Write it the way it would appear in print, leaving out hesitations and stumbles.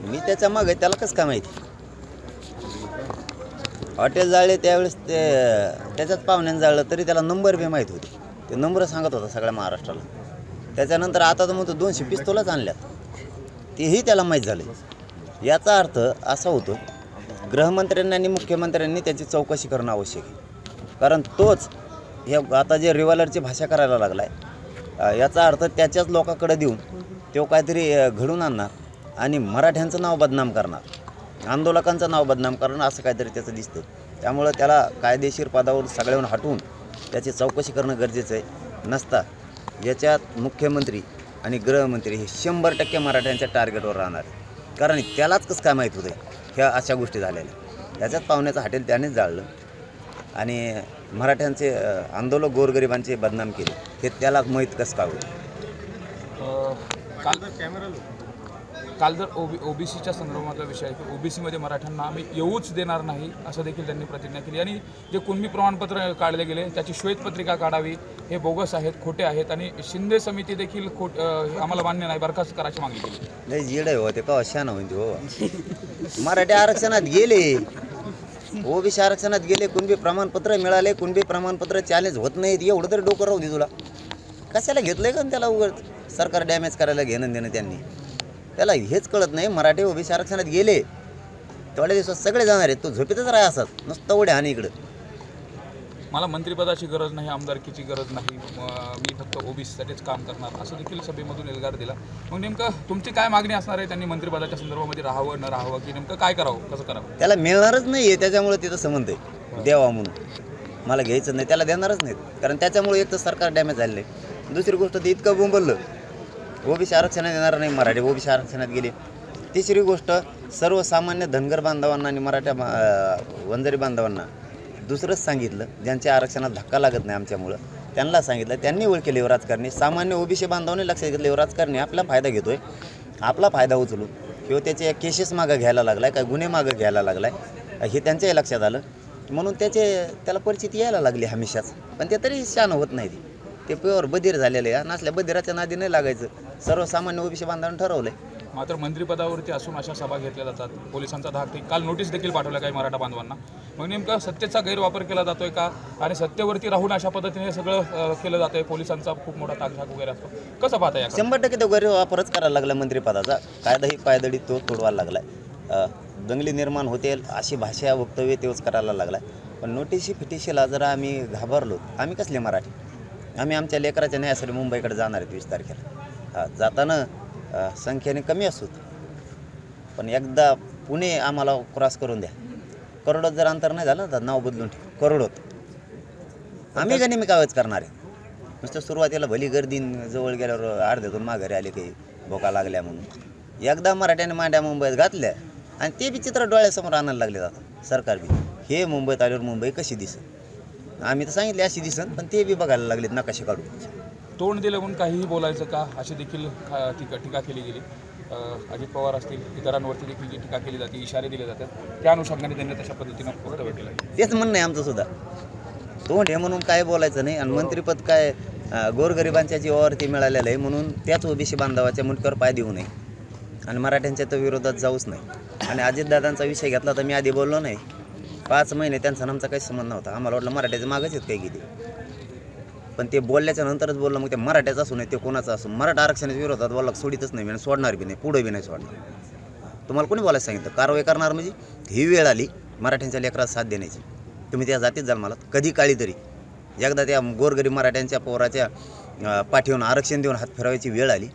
मी त्याच्या मागे त्याला कसं काय माहिती. हॉटेल जाळले त्यावेळेस ते त्याच्याच पाहुण्यानं जाळलं तरी त्याला नंबर बी माहीत होते. ते नंबर सांगत होता सगळ्या महाराष्ट्राला. त्याच्यानंतर आता तर म्हणतो 200 पिस्तूलच आणल्यात, तेही त्याला माहीत झालं. याचा अर्थ असा होतो गृहमंत्र्यांनी आणि मुख्यमंत्र्यांनी त्याची चौकशी करणं आवश्यक आहे. कारण तोच हे आता जे रिव्हॉल्वरची भाषा करायला लागला आहे, याचा अर्थ त्याच्याच लोकांकडे देऊन तो काहीतरी घडून आणणार आणि मराठ्यांचं नाव बदनाम करणार, आंदोलकांचं नाव बदनाम करणार, असं काहीतरी त्याचं दिसतं. त्यामुळं त्याला कायदेशीर पदावर सगळ्याहून हटवून त्याची चौकशी करणं गरजेचं आहे. नसता याच्यात मुख्यमंत्री आणि गृहमंत्री हे 100% मराठ्यांच्या टार्गेटवर राहणार. कारण त्यालाच कसं काय माहीत होतं ह्या अशा गोष्टी झालेल्या. त्याच्यात पाहुण्याचं हॉटेल त्यानेच जाळलं आणि मराठ्यांचे आंदोलक गोरगरिबांचे बदनाम केले, हे त्याला माहीत कसं काय होतं. काल जर ओबीसीच्या संदर्भातला विषय आहे की ओबीसीमध्ये मराठ्यांना आम्ही येऊच देणार नाही असं देखील त्यांनी प्रतिज्ञा केली. आणि जे कुणबी प्रमाणपत्र काढले गेले त्याची श्वेतपत्रिका काढावी, हे बोगस आहेत, खोटे आहेत. आणि शिंदे समिती देखील आम्हाला मान्य नाही, बरखास्त करायची मागणी केली. नाही जिड आहे हो ते, का शान होईल हो. मराठी आरक्षणात गेले, ओबीसी आरक्षणात गेले, कुणबी प्रमाणपत्र मिळाले, कुणबी प्रमाणपत्र चॅलेंज होत नाहीत. एवढं तरी डोकं राहू दे तुला. कशाला घेतलंय का त्याला उघड सरकार डॅमेज करायला घेणं देणं त्यांनी. त्याला हेच कळत नाही मराठी ओबीसी आरक्षणात गेले थोड्या दिवसात सगळे जाणार आहेत. तो झोपेतच राहा असत नुसतं उड्या आणि इकडं. मला मंत्रिपदाची गरज नाही, आमदारकीची गरज नाही, मी फक्त ओबीसीसाठीच काम करणार असं देखील सभेमधून एल्गार दिला. मग नेमकं तुमची काय मागणी असणार आहे? त्यांनी मंत्रिपदाच्या संदर्भामध्ये राहावं न राहावं की नेमकं काय करावं, कसं करावं? त्याला मिळणारच नाही आहे, त्याच्यामुळे तिथं संबंध आहे द्यावा म्हणून. मला घ्यायचं नाही, त्याला देणारच नाहीत. कारण त्याच्यामुळे एक तर सरकार डॅमेज झालेलं आहे, दुसरी गोष्ट ते इतकं बोंबललं ओबीसी आरक्षणात येणार नाही, मराठी ओबीसी आरक्षणात गेले. तिसरी गोष्ट सर्वसामान्य धनगर बांधवांना आणि मराठा वंजारी बांधवांना दुसरंच सांगितलं, ज्यांच्या आरक्षणात धक्का लागत नाही आमच्यामुळं त्यांना सांगितलं. त्यांनी ओळखले राजकारणी, सामान्य ओबीसी बांधवांनी लक्षात घेतले राजकारणी आपला फायदा घेतोय, आपला फायदा उचलून किंवा त्याचे केसेस मागं घ्यायला लागला आहे, काय गुन्हे मागं घ्यायला लागला आहे, हे त्यांच्याही लक्षात आलं. म्हणून त्याला परिस्थिती यायला लागली हमेशाच. पण ते तरी शान होत नाही. ते प्युअर बधीर झालेलं आहे. नसल्या बधिराच्या नादी नाही लागायचं, सर्वसामान्य ओबीसी बांधवांनी ठरवलं आहे. मात्र मंत्रिपदावरती असून अशा सभा घेतल्या जातात, पोलिसांचा धाक, काल नोटीस देखील पाठवल्या काही मराठा बांधवांना. मग नेमका सत्तेचा गैरवापर केला जातोय का आणि सत्तेवरती राहून अशा पद्धतीने हे सगळं केलं जातंय? पोलिसांचा खूप मोठा ताकझाक वगैरे असतो, कसं पाहता या? 100% तो गैरवापरच करायला लागला मंत्रिपदाचा. कायदाही पायदळी तो तोडवायला लागलाय. दंगली निर्माण होतील अशी भाषा वक्तव्य तेच करायला लागलाय. पण नोटीसी फिटिशीला जरा आम्ही घाबरलो. आम्ही कसले मराठी, आम्ही आमच्या लेकराच्या न्यायासाठी मुंबईकडे जाणार आहेत 20 तारखेला. जाताना संख्येने कमी असू, पण एकदा पुणे आम्हाला क्रॉस करून द्या. करोडोत जर अंतर नाही झालं तर नाव बदलून ठेव करोडोत. आम्ही का नेहमी कावच करणार आहे. नुसतं सुरुवातीला भली गर्दी, जवळ गेल्यावर अर्ध्यातून माघारी आले काही भोका लागल्या म्हणून. एकदा मराठ्याने मांड्या मुंबईत घातल्या आणि ते बी चित्र डोळ्यासमोर आणायला लागले जातात. सरकार बी हे मुंबईत आल्यावर मुंबई कशी दिसत, आम्ही तर सांगितले अशी दिसत, पण ते बी बघायला लागलेत नकाशे काढून. तोंड दिलं म्हणून काहीही बोलायचं का, अशी देखील टीका केली गेली. अजित पवार असतील, इतरांवरती देखील जी टीका केली जाते, इशारे दिले जातात, त्या अनुषंगाने त्यांनी तशा पद्धतीनं वक्तव्य केलं. तेच म्हणणं आहे आमचं सुद्धा. तोंड हे म्हणून काय बोलायचं नाही. आणि मंत्रिपद काय गोरगरिबांच्या जीवावरती मिळालेलं आहे म्हणून त्याच ओबीसी बांधवाच्या मुंडक्यावर पाय देऊ नये आणि मराठ्यांच्या तर विरोधात जाऊच नाही. आणि अजितदादांचा विषय घेतला तर मी आधी बोललो नाही. 5 महिने त्यांचा आमचा काही संबंध नव्हता. आम्हाला वाटलं मराठ्याचे मागच आहेत काही गेली, पण ते बोलल्याच्या नंतरच बोललं. मग ते मराठ्याचं असू नये ते कोणाचं असू, मराठा आरक्षणाच्या विरोधात बोलला सोडीतच नाही मी, सोडणार बी नाही, पुढं बी नाही सोडणार. तुम्हाला कोणी बोलायला सांगितलं? कारवाई करणार म्हणजे ही वेळ आली मराठ्यांच्या लेकरात साथ देण्याची. तुम्ही त्या जातीत जाल मला कधी काळी तरी. एकदा त्या गोरगरीब मराठ्यांच्या पोराच्या पाठीवरून आरक्षण देऊन हात फिरवायची वेळ आली